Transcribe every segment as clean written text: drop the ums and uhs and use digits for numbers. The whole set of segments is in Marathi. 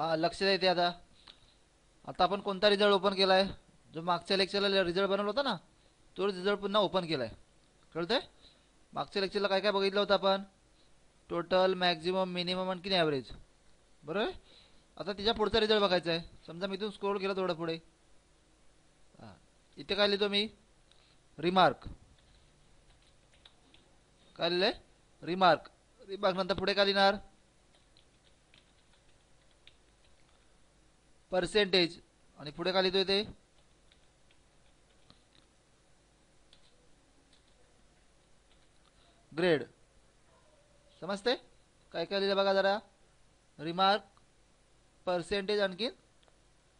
हा लक्ष द्या इथे आता. आता आपण कोणता रिझल्ट ओपन केलाय? जो मागच्या लेक्चरला रिझल्ट बनवला होता ना, तो रिझल्ट पुन्हा ओपन केलाय. कळतंय? मागच्या लेक्चरला काय काय बघितलं होतं आपण? टोटल, मॅक्झिमम, मिनिमम आणखी ॲव्हरेज. बरोबर आहे. आता तिच्या पुढचा रिझल्ट बघायचा आहे. समजा मी इथून स्क्रोल केला थोडं पुढे. हां, इथे काय लिहितो मी? रिमार्क. काय लिहिलंय? रिमार्क. रिमार्क नंतर पुढे काय लिहिणार? पर्सेंटेज. आणि पुढे काय लिहितोय ते? ग्रेड. समजते? काय काय लिहिलं बघा जरा. रिमार्क, पर्सेंटेज आणखीन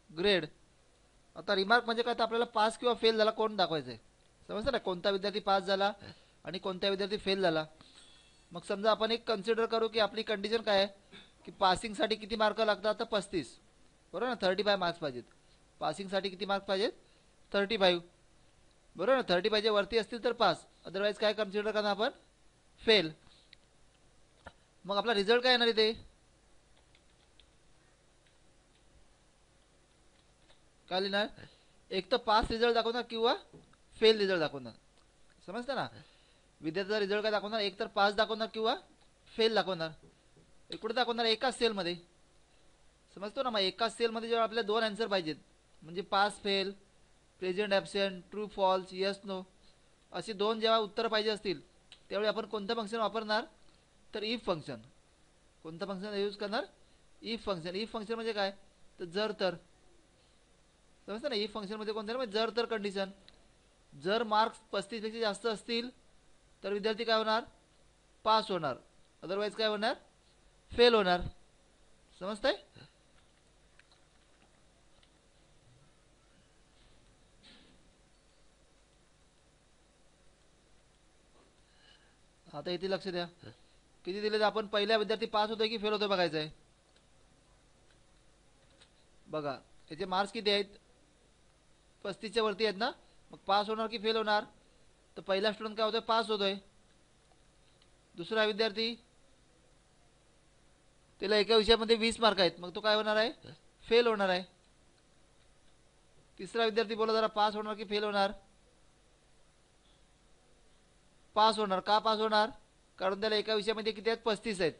ग्रेड. आता रिमार्क म्हणजे काय, तर आपल्याला पास किंवा फेल झाला कोण दाखवायचं आहे. समजतं ना, कोणता विद्यार्थी पास झाला आणि कोणता विद्यार्थी फेल झाला. मग समजा आपण एक कन्सिडर करू की आपली कंडिशन काय आहे की पासिंगसाठी किती मार्क लागतात, तर 35. बरोबर ना, 35 मार्क्स पाहिजेत. पासिंगसाठी किती मार्क्स पाहिजेत? 35. बरोबर ना, 35 वरती असतील तर पास, अदरवाईज काय कन्सिडर करणार आपण? फेल. मग आपला रिझल्ट काय येणार इथे? काय लिहिणार? एक तर पास रिझल्ट दाखवणार किंवा फेल रिझल्ट दाखवणार. समजतं ना, विद्यार्थ्याचा रिझल्ट काय दाखवणार? एक तर पास दाखवणार किंवा फेल दाखवणार. कुठे दाखवणार? एकाच सेलमध्ये. समजतो ना, मग एकाच सेलमध्ये जेव्हा आपल्याला दोन आन्सर पाहिजेत, म्हणजे pass fail, present absent, true false, yes no, अशी दोन जेव्हा उत्तरं पाहिजे असतील, त्यावेळी आपण कोणतं फंक्शन वापरणार? तर इफ फंक्शन. कोणतं फंक्शन यूज करणार? If function. इफ फंक्शन म्हणजे काय, तर जर तर. समजतं ना, इफ फंक्शनमध्ये कोणतं? म्हणजे जर तर कंडिशन. जर मार्क्स 35 पेक्षा जास्त असतील तर विद्यार्थी काय होणार? पास होणार. अदरवाईज काय होणार? फेल होणार. समजतंय? आता इथे लक्ष द्या. किती दिले? आपण पहिल्या विद्यार्थी पास होतोय की फेल होतोय बघायचं आहे. बघा याचे मार्क्स किती आहेत? 35च्या वरती आहेत ना. मग पास होणार की फेल होणार? तर पहिला स्टुडंट काय होतोय? पास होतोय. दुसरा विद्यार्थी, त्याला एका विषयामध्ये 20 मार्क आहेत, मग तो काय होणार आहे? फेल होणार आहे. तिसरा विद्यार्थी बोला जरा, पास होणार की फेल होणार? पास होणार. का पास होणार? कारण त्याला एका विषयामध्ये किती आहेत? 35 आहेत.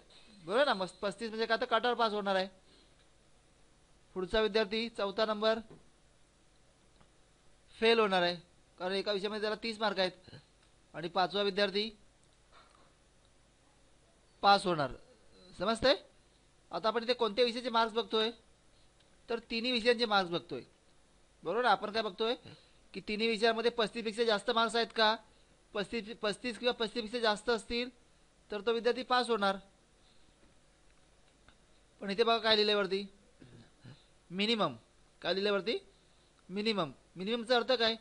बरोबर ना, मग 35 म्हणजे काय, तर काटावर पास होणार आहे. पुढचा विद्यार्थी चौथा नंबर फेल होणार आहे, कारण एका विषयामध्ये त्याला 30 मार्क आहेत. आणि पाचवा विद्यार्थी पास होणार. समजतंय? आता आपण इथे कोणत्या विषयाचे मार्क्स बघतोय? तर तिन्ही विषयांचे मार्क्स बघतोय. बरोबर. आपण काय बघतोय की तिन्ही विषयामध्ये 35 पेक्षा जास्त मार्क्स आहेत का? 35 किंवा 35 पेक्षा जास्त असतील तर तो विद्यार्थी पास होणार. पण इथे बघा काय लिहिलंय वरती? मिनिमम. काय लिहिलंय वरती? मिनिमम. मिनिममचा अर्थ काय?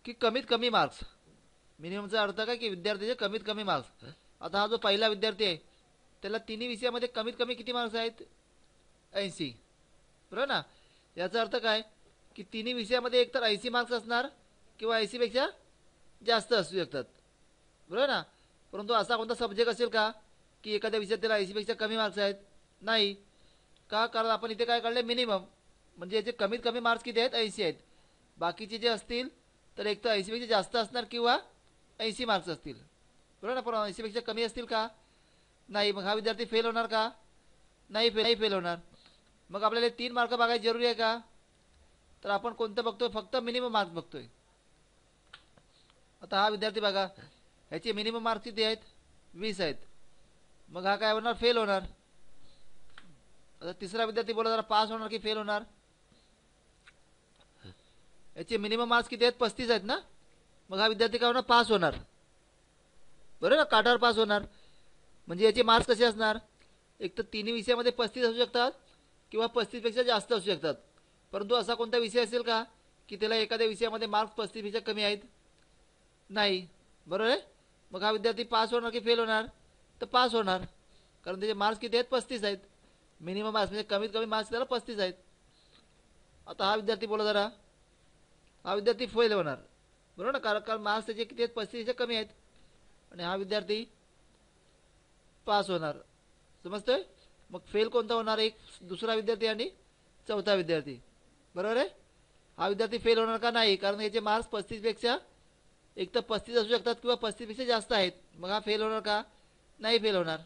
की कमीत कमी मार्क्स. मिनिममचा अर्थ काय? की विद्यार्थ्याचे कमीत कमी मार्क्स. आता हा जो पहिला विद्यार्थी आहे त्याला तिन्ही विषयामध्ये कमीत कमी किती मार्क्स आहेत? 80. बरोबर ना. याचा अर्थ काय? की तिन्ही विषयामध्ये एकतर 80 मार्क्स असणार किंवा 80 पेक्षा जास्त असू शकतात. बरोबर ना. परंतु असा कोणता सब्जेक्ट असेल का की एखाद्या विषयात त्याला 80 पेक्षा कमी मार्क्स आहेत? नाही. का? कारण आपण इथे काय काढले? मिनिमम. म्हणजे याचे कमीत कमी मार्क्स किती आहेत? 80 आहेत. बाकीचे जे असतील तर एक तर 80 पेक्षा जास्त असणार किंवा 80 मार्क्स असतील. बरोबर ना. पण 80 पेक्षा कमी असतील का? नाही. मग हा विद्यार्थी फेल होणार का? नाही फेल होणार. मग आपल्याला 3 मार्क बघायचे जरुरी आहे का? तर आपण कोणतं बघतोय? फक्त मिनिमम मार्क्स बघतोय. आता हा विद्यार्थी बघा, ह्याचे मिनिमम मार्क्स किती आहेत? 20 आहेत. मग हा काय होणार? फेल होणार. आता तिसरा विद्यार्थी बोला जरा, पास होणार की फेल होणार? याचे मिनिमम मार्क्स किती आहेत? 35 आहेत ना. मग हा विद्यार्थी काय होणार? पास होणार. बरोबर ना, काठावर पास होणार. म्हणजे याचे मार्क्स कसे असणार? एक तर तिन्ही विषयामध्ये 35 असू शकतात किंवा 35 पेक्षा जास्त असू शकतात. परंतु असा कोणता विषय असेल का की त्याला एखाद्या विषयामध्ये मार्क्स 35 पेक्षा कमी आहेत? नाही. बरोबर आहे. मग हा विद्यार्थी पास होणार की फेल होणार? तर पास होणार, कारण त्याचे मार्क्स किती आहेत? 35 आहेत. मिनिमम मार्क्स म्हणजे कमीत कमी मार्क्स त्याला 35 आहेत. आता हा विद्यार्थी बोला जरा, हा विद्यार्थी फेल होणार. बरोबर ना, कारण मार्क्स त्याचे किती आहेत? 35 कमी आहेत. आणि हा विद्यार्थी पास होणार. समजतोय? मग फेल कोणता होणार? एक दुसरा विद्यार्थी आणि चौथा विद्यार्थी. बरोबर आहे. हा विद्यार्थी फेल होणार का? नाही, कारण याचे मार्क्स 35पेक्षा एक तर 35 असू शकतात किंवा 35पेक्षा जास्त आहेत. मग हा फेल होणार का? नाही फेल होणार.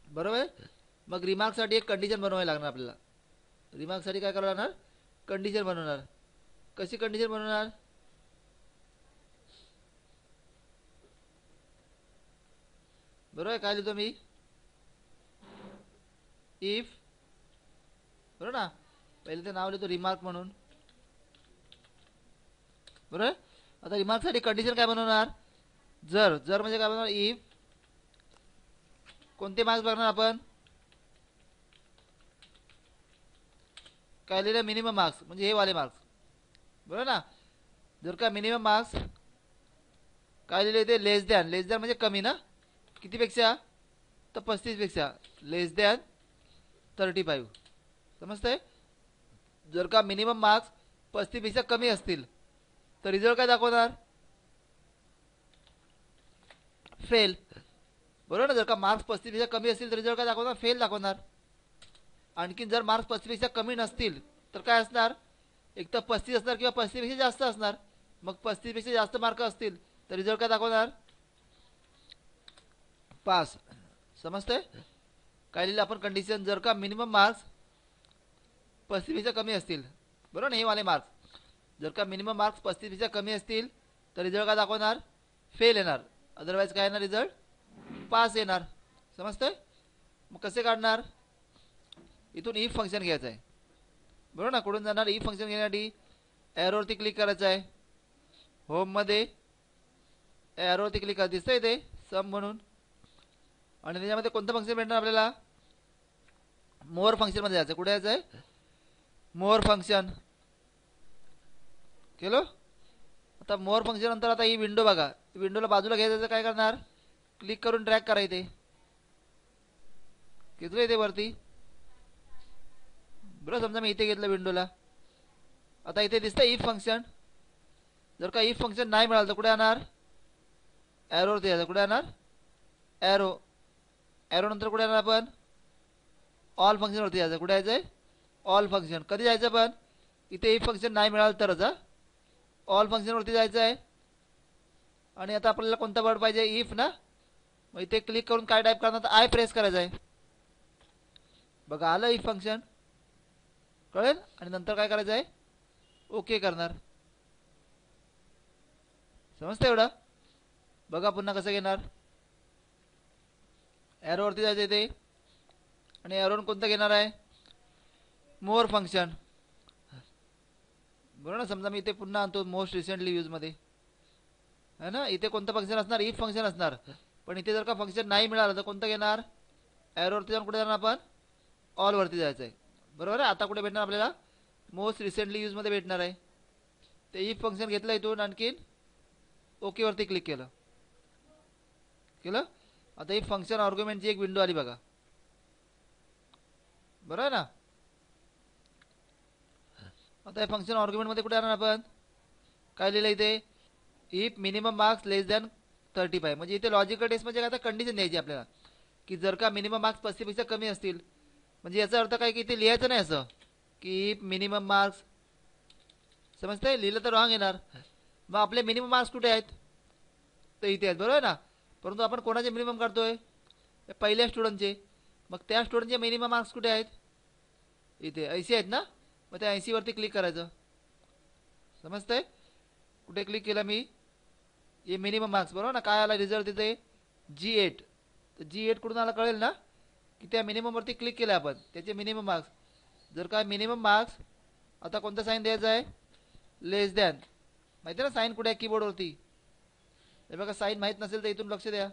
बरोबर आहे. मग रिमार्कसाठी एक कंडिशन बनवायला लागणार आपल्याला. रिमार्कसाठी काय करावं लागणार? कंडिशन बनवणार. कशी कंडिशन बनवणार? बरोबर आहे. काय लिहितो मी? इफ. बरोबर ना. पहिले ते नाव लिहितो रिमार्क म्हणून. बरोबर. आता रिमार्कसाठी कंडिशन काय बनवणार? जर. जर म्हणजे काय बनवणार? इफ. कोणते मार्क्स बघणार आपण? काय लिहिलं? मिनिमम मार्क्स म्हणजे हे वाले मार्क्स. बरोबर ना. जर का मिनिमम मार्क्स काय लिहिले ते लेस दॅन. लेस दॅन म्हणजे कमी ना. कितीपेक्षा? तर 35पेक्षा. लेस दॅन 35. समजतंय? जर का मिनिमम मार्क्स 35पेक्षा कमी असतील तर रिझल्ट काय दाखवणार? फेल. बरोबर ना. जर का मार्क्स 35पेक्षा कमी असतील तर रिझल्ट काय दाखवणार? फेल दाखवणार. आणखीन जर मार्क्स 35पेक्षा कमी नसतील तर काय असणार? एक तर 35 असणार किंवा 35पेक्षा जास्त असणार. मग 35पेक्षा जास्त मार्क असतील तर रिझल्ट काय दाखवणार? पास. समजतंय? काय लिहिलं आपण कंडिशन? जर का मिनिमम मार्क्स 35पेक्षा कमी असतील. बरोबर ना. हे वाले मार्क्स जर का मिनिमम मार्क्स 35पेक्षा कमी असतील तर रिझल्ट काय दाखवणार? फेल येणार. अदरवाईज काय येणार? रिझल्ट पास येणार. समजतंय? मग कसे काढणार? इथून इफ फंक्शन घ्यायचं आहे. बरोबर ना. कुठून जाणार? इफ फंक्शन घेण्यासाठी एरोवरती क्लिक करायचं आहे. होममध्ये एरोवरती क्लिक करा. दिसतंय ते सम म्हणून. आणि त्याच्यामध्ये कोणतं फंक्शन भेटणार आपल्याला? मोर फंक्शनमध्ये जायचं. कुठे जायचं आहे? मोर फंक्शन. केलं. आता मोर फंक्शन नंतर आता ही विंडो बघा. विंडोला बाजूला घ्यायचं. काय करणार? क्लिक करून ड्रॅग करा. इथे घेतलं इथे वरती. बरं. समजा मी इथे घेतलं विंडोला. आता इथे दिसतं इफ फंक्शन. जर का इफ फंक्शन नाही मिळालं तर कुठे येणार? एरोवरती यायचं. कुठे येणार? एरो. एरो नंतर कुठे येणार आपण? ऑल फंक्शनवरती जायचं. कुठे यायचं आहे? All function. कधी जायचं पण? इथे इफ फंक्शन नाही मिळालं तरच. ऑल फंक्शनवरती जायचं आहे. आणि आता आपल्याला कोणता वर्ड पाहिजे? इफ ना. मग इथे क्लिक करून काय टाईप करणार? तर आय प्रेस करायचं आहे. बघा आलं इफ फंक्शन. कळेल. आणि नंतर काय करायचं आहे? ओके करणार. समजतं एवढं? बघा पुन्हा कसं घेणार? एरोवरती जायचं इथे. आणि एरोन कोणतं घेणार आहे? मोर फंक्शन. बरोबर ना. समजा मी इथे पुन्हा आणतो मोस्ट रिसेंटली यूजमध्ये है ना. इथे कोणतं फंक्शन असणार? इफ फंक्शन असणार. पण इथे जर का फंक्शन नाही मिळालं तर कोणतं घेणार? एरोवरती जाऊन कुठे जाणार आपण? ऑलवरती जायचं आहे. बरोबर आहे. आता कुठे भेटणार आपल्याला? मोस्ट रिसेंटली यूजमध्ये भेटणार आहे. ते इफ फंक्शन घेतलं इथून. आणखीन ओकेवरती क्लिक केलं. केलं. आता ही फंक्शन आर्ग्युमेंटची एक विंडो आली बघा. बरोबर आहे ना. आता हे फंक्शन आर्ग्युमेंटमध्ये कुठे आणणार आपण? काय लिहिलं इथे? If minimum marks less than 35. म्हणजे इथे लॉजिकल टेस्ट म्हणजे काय? आता कंडिशन द्यायची आपल्याला की जर का मिनिमम मार्क्स 35पेक्षा कमी असतील. म्हणजे याचा अर्थ काय की इथे लिहायचं नाही असं की इफ मिनिमम मार्क्स. समजतंय? लिहिलं तर रॉंग येणार. मग आपले मिनिमम मार्क्स कुठे आहेत? तर इथे आहेत. बरोबर आहे ना. परंतु आपण कोणाचे मिनिमम काढतोय? पहिल्या स्टुडंटचे. मग त्या स्टुडंटचे मिनिमम मार्क्स कुठे आहेत? इथे 80 आहेत ना. मग त्या 80वरती क्लिक करायचं. समजतंय? कुठे क्लिक केलं मी? हे मिनिमम मार्क्स. बरोबर ना. काय आला रिझल्ट तिथे? G8. तर G8 कुठून आला कळेल ना की त्या मिनिममवरती क्लिक केलं आपण. त्याचे मिनिमम मार्क्स. जर का मिनिमम मार्क्स आता कोणता साईन द्यायचा आहे? लेस दॅन. माहिती आहे ना साईन कुठे आहे कीबोर्डवरती? हे बघा साईन माहीत नसेल तर इथून लक्ष द्या.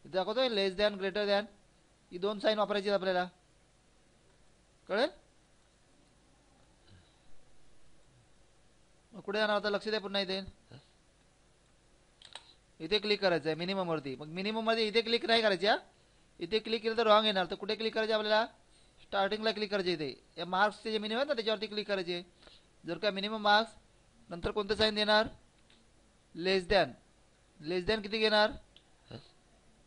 इथे दाखवतोय लेस दॅन ग्रेटर दॅन. ही दोन साईन वापरायची आपल्याला. कळेल. मग कुठे जाणार? आता लक्ष द्या पुन्हा. इथे इथे क्लिक करायचं आहे मिनिमम वरती. मग मिनिमम मध्ये इथे क्लिक नाही करायची. इथे क्लिक केलं तर रॉंग येणार. तर कुठे क्लिक करायचे आपल्याला? स्टार्टिंगला क्लिक करायचे. इथे या मार्क्सचे जे मिनिमम आहेत ना त्याच्यावरती क्लिक करायचे. जर का मिनिमम मार्क्स नंतर कोणतं साईन देणार? लेस दॅन. लेस दॅन किती घेणार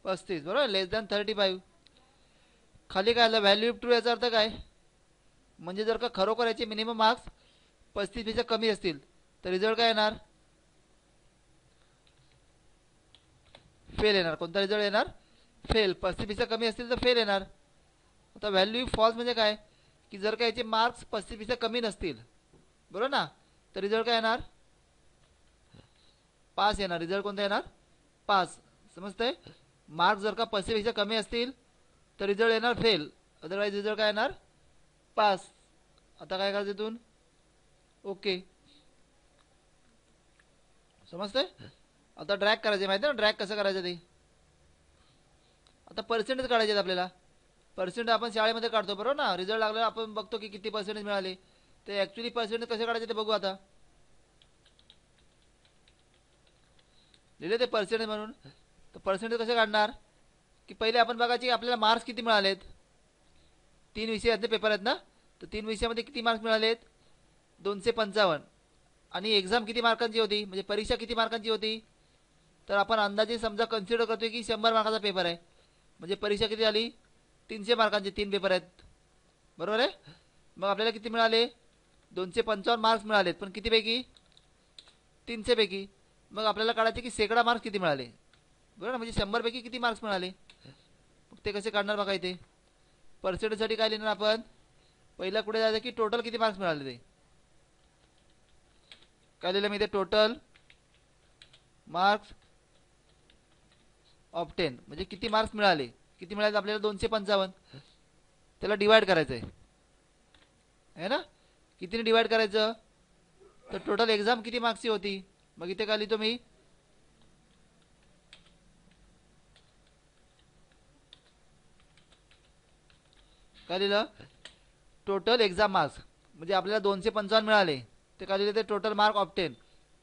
35 बरोबर लेस दॅन 35 खाली काय आलं व्हॅल्यू ट्रू याचा अर्थ काय म्हणजे जर का खरोखर याचे मिनिमम मार्क्स 35 पेक्षा कमी असतील तर रिझल्ट काय येणार फेल येणार कोणता रिझल्ट येणार फेल 35 पेक्षा कमी असतील तर फेल येणार आता व्हॅल्यू फॉल्स म्हणजे काय की जर का याचे मार्क्स 35 पेक्षा कमी नसतील बरोबर ना तर रिझल्ट काय येणार पास येणार रिझल्ट कोणता येणार पास समजतंय मार्क्स जर का 35 पेक्षा कमी असतील तर रिझल्ट येणार फेल अदरवाईज रिझल्ट काय येणार पास आता काय करायचं इथून ओके समजतंय आता ड्रॅग करायचे माहिती आहे ना ड्रॅग कसं करायचं ते आता पर्सेंटेज काढायचे आपल्याला पर्सेंट आपण शाळेमध्ये काढतो बरोबर ना रिझल्ट लागल्यावर आपण बघतो की किती पर्सेंटेज मिळाले ते ॲक्च्युली पर्सेंटेज कसे काढायचे ते बघू आता लिहिले ते पर्सेंटेज म्हणून तर पर्सेंटेज कसे काढणार की पहिले आपण बघायचे की आपल्याला मार्क्स किती मिळालेत 3 विषयाचे पेपर आहेत ना तर 3 विषयामध्ये किती मार्क्स मिळालेत 255 आणि एक्झाम किती मार्कांची होती म्हणजे परीक्षा किती मार्कांची होती तर आपण अंदाजे समजा कन्सिडर करतोय की 100 मार्काचा पेपर आहे म्हणजे परीक्षा किती झाली 300 मार्कांचे 3 पेपर आहेत बरोबर आहे मग आपल्याला किती मिळाले 255 मार्क्स मिळालेत पण कितीपैकी 300 पैकी मग आपल्याला काढायचे की शेकडा मार्क्स किती मिळाले बरोबर ना म्हणजे 100 पैकी किती मार्क्स मिळाले मग ते कसे काढणार बघा इथे पर्सेंटेजसाठी काय लिहिणार आपण पहिला कुठे जायचं की टोटल किती मार्क्स मिळाले ते काय लिहिलं मी ते टोटल मार्क्स ऑफ 10 म्हणजे किती मार्क्स मिळाले किती मिळाले आपल्याला 255 त्याला डिवाइड करायचं आहे ना कितीने डिवाइड करायचं तर टोटल एक्झाम किती मार्क्सची होती मग इथे काय लिहितो मी काय लिहिलं टोटल एक्झाम मार्क्स म्हणजे आपल्याला 255 मिळाले ते काय लिहिले ते टोटल मार्क ऑफ 10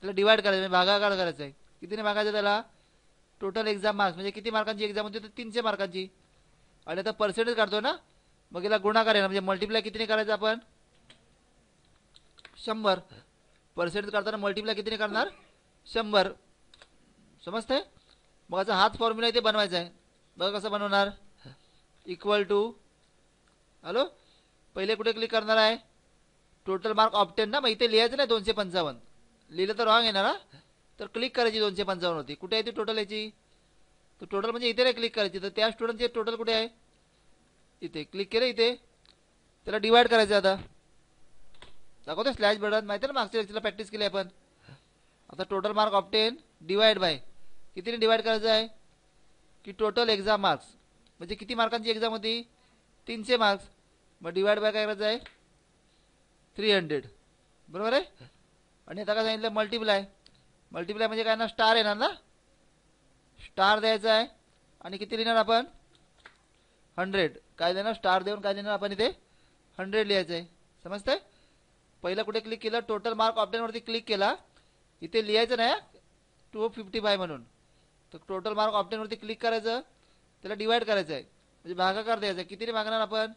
त्याला डिवाइड करायचं म्हणजे भागाकार करायचा आहे कितीने भागायचं त्याला टोटल एक्झाम मार्क्स म्हणजे किती मार्कांची एक्झाम होती तर 300 मार्कांची आणि आता पर्सेंटेज काढतो ना मग याला गुणाकार येणार म्हणजे मल्टिप्लाय कितीने करायचं आपण 100 पर्सेंटेज काढताना मल्टिप्लाय कितीने करणार 100 समजतंय मग याचा हाच फॉर्म्युला इथे बनवायचा आहे बघा कसं बनवणार इक्वल टू हॅलो पहिले कुठे क्लिक करणार आहे टोटल मार्क ऑफ 10 ना मग इथे लिहायचं नाही 255 लिहिलं तर रॉंग येणार ना तर क्लिक करायची 255 होती कुठे आहे ती टोटल याची तर टोटल म्हणजे इथे नाही क्लिक करायची तर त्या स्टुडंटचे टोटल कुठे आहे इथे क्लिक केलं इथे त्याला डिवाइड करायचं आता दाखवतो स्लॅश बटन माहिती आहे ना मागच्या लेक्चरला प्रॅक्टिस केली आपण आता total mark of 10 divide by कितीने डिवाइड करायचं आहे की टोटल एक्झाम मार्क्स म्हणजे किती मार्कांची एक्झाम होती 300 मार्क्स मग डिवाइड बाय काय करायचं आहे 300 बरोबर आहे आणि आता काय सांगितलं मल्टिप्लाय मल्टिप्लाय म्हणजे काय ना स्टार येणार ना स्टार द्यायचा आहे आणि किती लिहिणार आपण 100 काय देणार स्टार देऊन काय देणार आपण इथे 100 लिहायचं आहे समजतंय पहिला कुठे क्लिक केलं टोटल मार्क ऑफ 10 वरती क्लिक केला इथे लिहायचं नाही 255 म्हणून तर टोटल मार्क ऑफ 10 वरती क्लिक करायचं त्याला डिवाइड करायचं आहे म्हणजे भागाकार द्यायचा आहे कितीने भागणार आपण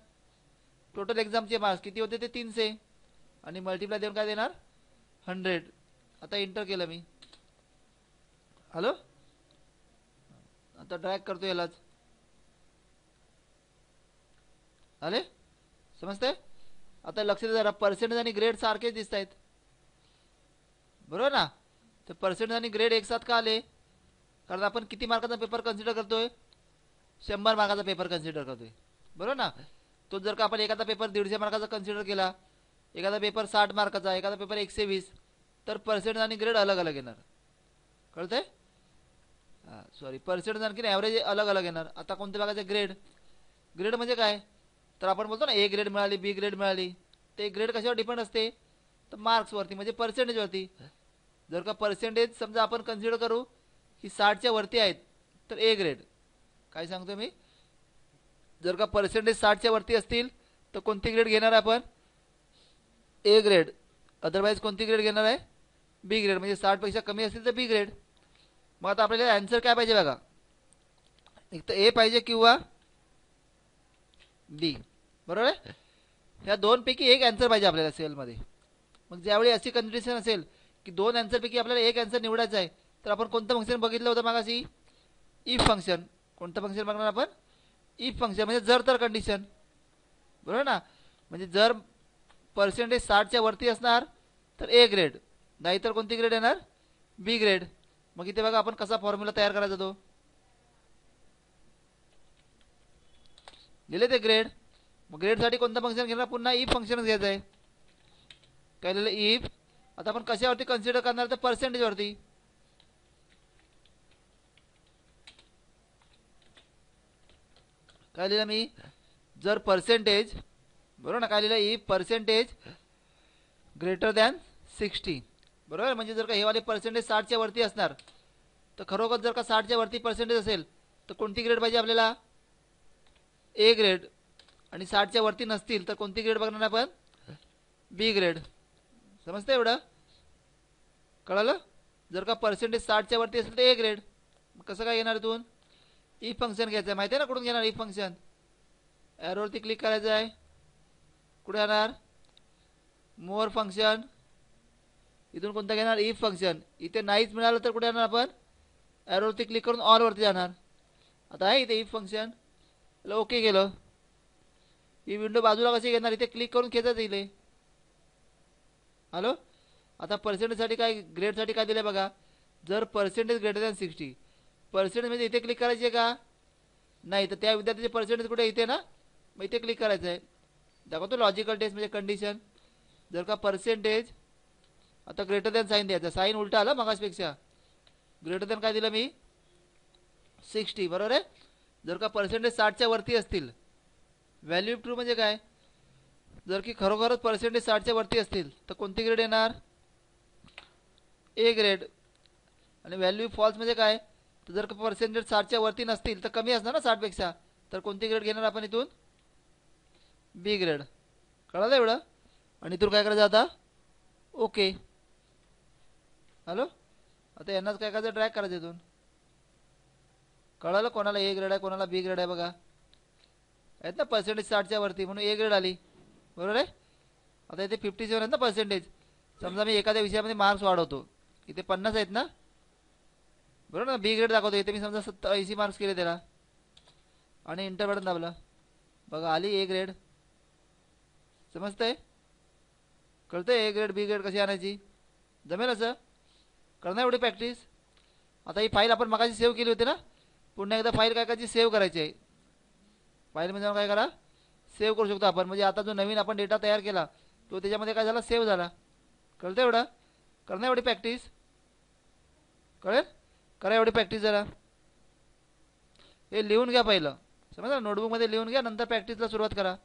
टोटल एक्झामचे मार्क्स किती होते ते 300 आणि मल्टिप्लाय देऊन काय देणार 100 आता एंटर केलं मी हॅलो आता ड्रॅग करतो यालाच आले समजते आता लक्ष द्या जरा पर्सेंटेज आणि ग्रेड सारखेच दिसत आहेत बरोबर ना तर पर्सेंटेज आणि ग्रेड एक साथ का आले कारण आपण किती मार्काचा पेपर कन्सिडर करतोय 100 मार्काचा पेपर कन्सिडर करतोय बरोबर ना तो जर का आपण एखादा पेपर 150 मार्काचा कन्सिडर केला एखादा पेपर 60 मार्काचा एखादा पेपर 120 तर पर्सेंटेज आणि ग्रेड अलग अलग येणार कळतंय सॉरी पर्सेंटेज आणखी ॲव्हरेज अलग अलग येणार आता कोणते बघायचे ग्रेड ग्रेड म्हणजे काय तर आपण बोलतो ना ए ग्रेड मिळाली बी ग्रेड मिळाली ते ग्रेड कशावर डिपेंड असते तर मार्क्सवरती म्हणजे पर्सेंटेजवरती जर का पर्सेंटेज समजा आपण कन्सिडर करू की 60च्या वरती आहेत तर ए ग्रेड काय सांगतो मी जर का पर्सेंटेज 60च्या वरती असतील तर कोणती ग्रेड घेणार आपण ए ग्रेड अदरवाईज कोणती ग्रेड घेणार आहे बी ग्रेड म्हणजे 60 पेक्षा कमी असतील तर बी ग्रेड मग आता आपल्याला आन्सर काय पाहिजे बघा एक तर ए पाहिजे किंवा बी बरोबर आहे ह्या दोनपैकी एक आन्सर पाहिजे आपल्याला सेलमध्ये मग ज्यावेळी अशी कंडिशन असेल की दोन आन्सरपैकी आपल्याला एक आन्सर निवडायचा आहे तर आपण कोणतं फंक्शन बघितलं होतं मागाशी? If function. कोणतं फंक्शन बघणार आपण? इफ फंक्शन, म्हणजे जर तर कंडिशन, बरोबर ना. म्हणजे जर पर्सेंटेज 60च्या वरती असणार तर ए ग्रेड, नाहीतर कोणती ग्रेड येणार? बी ग्रेड. मग इथे बघा आपण कसा फॉर्म्युला तयार करायचा तो लिहिले ते ग्रेड. मग ग्रेडसाठी कोणतं फंक्शन घेणार? पुन्हा इफ फंक्शनच घ्यायचं आहे. काय लिहिलं? इफ. आता आपण कशावरती कन्सिडर करणार? तर पर्सेंटेजवरती. काय लिहिलं मी? जर पर्सेंटेज, बरोबर ना, काय लिहिलं? इफ पर्सेंटेज ग्रेटर दॅन 60, बरोबर. म्हणजे जर का हे वाले पर्सेंटेज 60च्या वरती असणार तर खरोखर जर का 60च्या वरती पर्सेंटेज असेल तर कोणती ग्रेड पाहिजे आपल्याला? A grade. आणि 60च्या वरती नसतील तर कोणती ग्रेड बघणार आपण? बी ग्रेड. समजतं एवढं? कळालं? जर का पर्सेंटेज 60च्या वरती असेल तर ए ग्रेड. कसं काय घेणार इथून? ई फंक्शन घ्यायचं आहे. माहिती आहे ना कुठून घेणार ई फंक्शन? ॲरोवरती क्लिक करायचं आहे. कुठे जाणार? मोर फंक्शन. इथून कोणतं घेणार? E function. इथे नाहीच मिळालं तर कुठे जाणार आपण? ॲरोवरती क्लिक करून ऑलवरती जाणार. आता आहे इथे ई फंक्शन. ओके केलं. ही विंडो बाजूला कशी घेणार? इथे क्लिक करून खेचायचं इथे. हॅलो. आता पर्सेंटेजसाठी काय, ग्रेडसाठी काय दिलं बघा? जर पर्सेंटेज ग्रेटर दॅन 60, पर्सेंटेज म्हणजे इथे क्लिक करायची आहे का? नाही. तर त्या विद्यार्थ्याचे पर्सेंटेज कुठे? इथे ना. मग इथे क्लिक करायचं आहे. दाखवतो लॉजिकल टेस्ट म्हणजे कंडिशन. जर का पर्सेंटेज, आता ग्रेटर दॅन साईन द्यायचं. साईन उलटा आला मगासपेक्षा. ग्रेटर दॅन काय दिलं मी? 60, बरोबर आहे. जर का पर्सेंटेज 60च्या वरती असतील, व्हॅल्यू ट्रू म्हणजे काय? जर की खरोखरच पर्सेंटेज 60च्या वरती असतील तर कोणती ग्रेड येणार? A grade. आणि व्हॅल्यू फॉल्स म्हणजे काय? तर जर का पर्सेंटेज 60च्या वरती नसतील तर कमी असणार ना 60पेक्षा, तर कोणती ग्रेड घेणार आपण इथून? बी ग्रेड. कळालं एवढं? आणि इथून काय करायचं आता? ओके. हॅलो. आता यांनाच काय करायचं? ड्रॅग करायचं इथून. कळालं? कोणाला ए ग्रेड आहे, कोणाला बी ग्रेड आहे बघा. आहेत ना पर्सेंटेज 60च्या वरती, म्हणून ए ग्रेड आली, बरोबर आहे. आता इथे 57 आहेत ना पर्सेंटेज. समजा मी एखाद्या विषयामध्ये मार्क्स वाढवतो, इथे 50 आहेत ना, बरोबर ना. बी ग्रेड दाखवतो. इथे मी समजा 80 मार्क्स केले त्याला आणि इंटर बटन दाबलं, बघा आली ए ग्रेड. समजतंय? कळतंय ए ग्रेड बी ग्रेड कशी आणायची? जमेल असं? करणार एवढी प्रॅक्टिस. आता ही फाईल आपण मगाशी सेव्ह केली होती ना, पुन्हा एकदा फाईल काय करायची? सेव्ह करायची आहे. फाईलमध्ये जाऊन काय करा? सेव्ह करू शकतो आपण. म्हणजे आता जो नवीन आपण डेटा तयार केला तो त्याच्यामध्ये काय झाला? सेव्ह झाला. कळतं एवढं? करणार एवढी प्रॅक्टिस? कळेल? करा एवढी प्रॅक्टिस जरा. हे लिहून घ्या पहिलं, समजा नोटबुकमध्ये लिहून घ्या, नंतर प्रॅक्टिसला सुरुवात करा.